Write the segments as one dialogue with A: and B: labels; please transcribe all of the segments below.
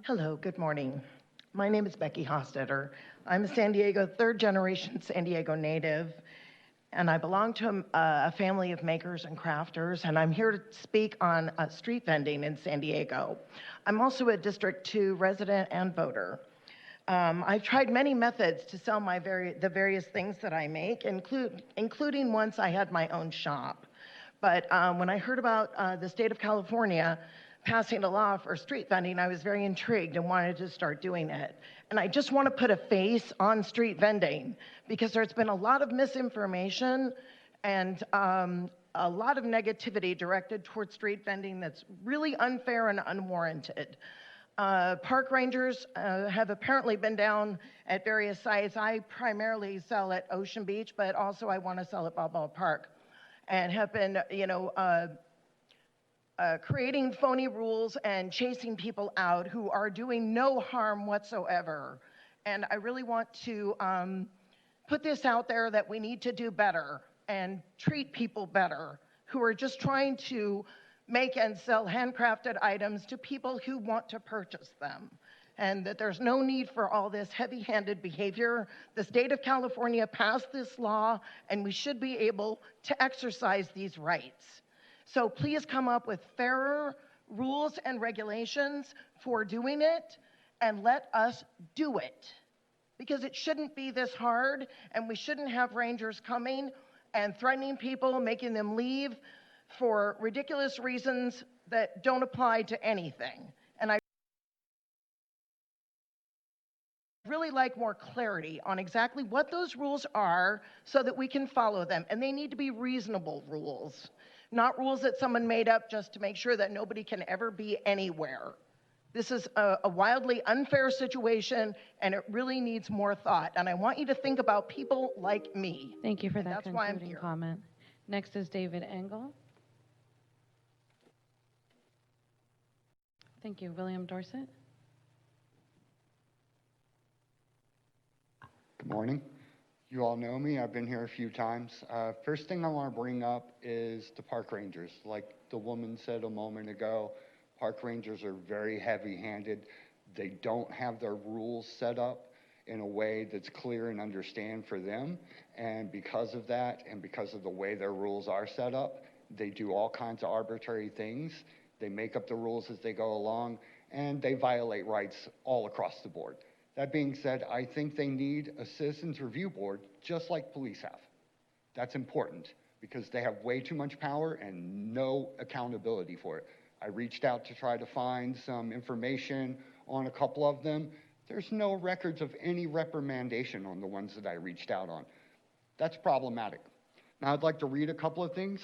A: Hello, good morning. My name is Becky Hostetter. I'm a San Diego, third generation San Diego native, and I belong to a family of makers and crafters, and I'm here to speak on street vending in San Diego. I'm also a District 2 resident and voter. I've tried many methods to sell the various things that I make, including once I had my own shop. But when I heard about the state of California passing a law for street vending, I was very intrigued and wanted to start doing it. And I just want to put a face on street vending because there's been a lot of misinformation and a lot of negativity directed towards street vending that's really unfair and unwarranted. Park rangers have apparently been down at various sites. I primarily sell at Ocean Beach, but also I want to sell at Balboa Park, and have been, creating phony rules and chasing people out who are doing no harm whatsoever. And I really want to put this out there that we need to do better and treat people better who are just trying to make and sell handcrafted items to people who want to purchase them. And that there's no need for all this heavy-handed behavior. The state of California passed this law, and we should be able to exercise these rights. So please come up with fairer rules and regulations for doing it, and let us do it. Because it shouldn't be this hard, and we shouldn't have rangers coming and threatening people, making them leave for ridiculous reasons that don't apply to anything. And I really like more clarity on exactly what those rules are so that we can follow them. And they need to be reasonable rules, not rules that someone made up just to make sure that nobody can ever be anywhere. This is a wildly unfair situation, and it really needs more thought. And I want you to think about people like me.
B: Thank you for that
A: that's why I'm
B: concluding
A: here.
B: comment. Next is David Engel. Thank you. William Dorsett.
C: Good morning. You all know me. I've been here a few times. First thing I want to bring up is the park rangers. Like the woman said a moment ago, park rangers are very heavy-handed. They don't have their rules set up in a way that's clear and understand for them. And because of that, and because of the way their rules are set up, they do all kinds of arbitrary things. They make up the rules as they go along, and they violate rights all across the board. That being said, I think they need a citizens review board, just like police have. That's important because they have way too much power and no accountability for it. I reached out to try to find some information on a couple of them. There's no records of any reprimandation on the ones that I reached out on. That's problematic. Now I'd like to read a couple of things.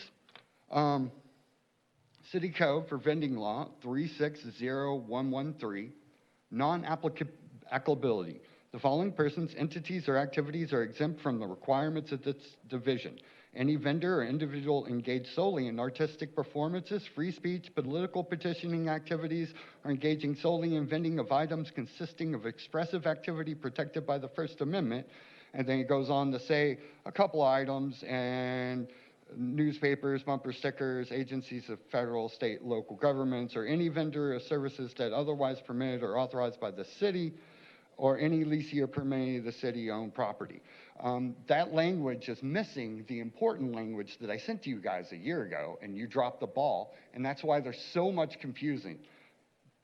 C: City Code for Vending Law 360113, Non-Applicability. The following persons, entities, or activities are exempt from the requirements of this division. Any vendor or individual engaged solely in artistic performances, free speech, political petitioning activities, or engaging solely in vending of items consisting of expressive activity protected by the First Amendment. And then it goes on to say a couple items, and newspapers, bumper stickers, agencies of federal, state, local governments, or any vendor or services that otherwise permitted or authorized by the city, or any leasee or permittee of the city-owned property. That language is missing the important language that I sent to you guys a year ago, and you dropped the ball, and that's why there's so much confusing.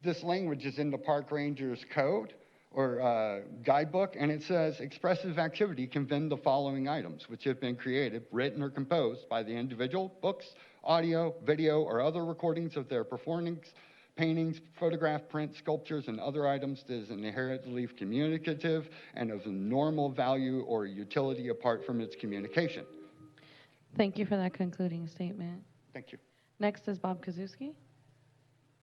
C: This language is in the Park Rangers Code, or guidebook, and it says expressive activity can vend the following items, which have been created, written, or composed by the individual, books, audio, video, or other recordings of their performance, paintings, photograph, print, sculptures, and other items that is inherently communicative and of normal value or utility apart from its communication.
B: Thank you for that concluding statement.
C: Thank you.
B: Next is Bob Kaczewski.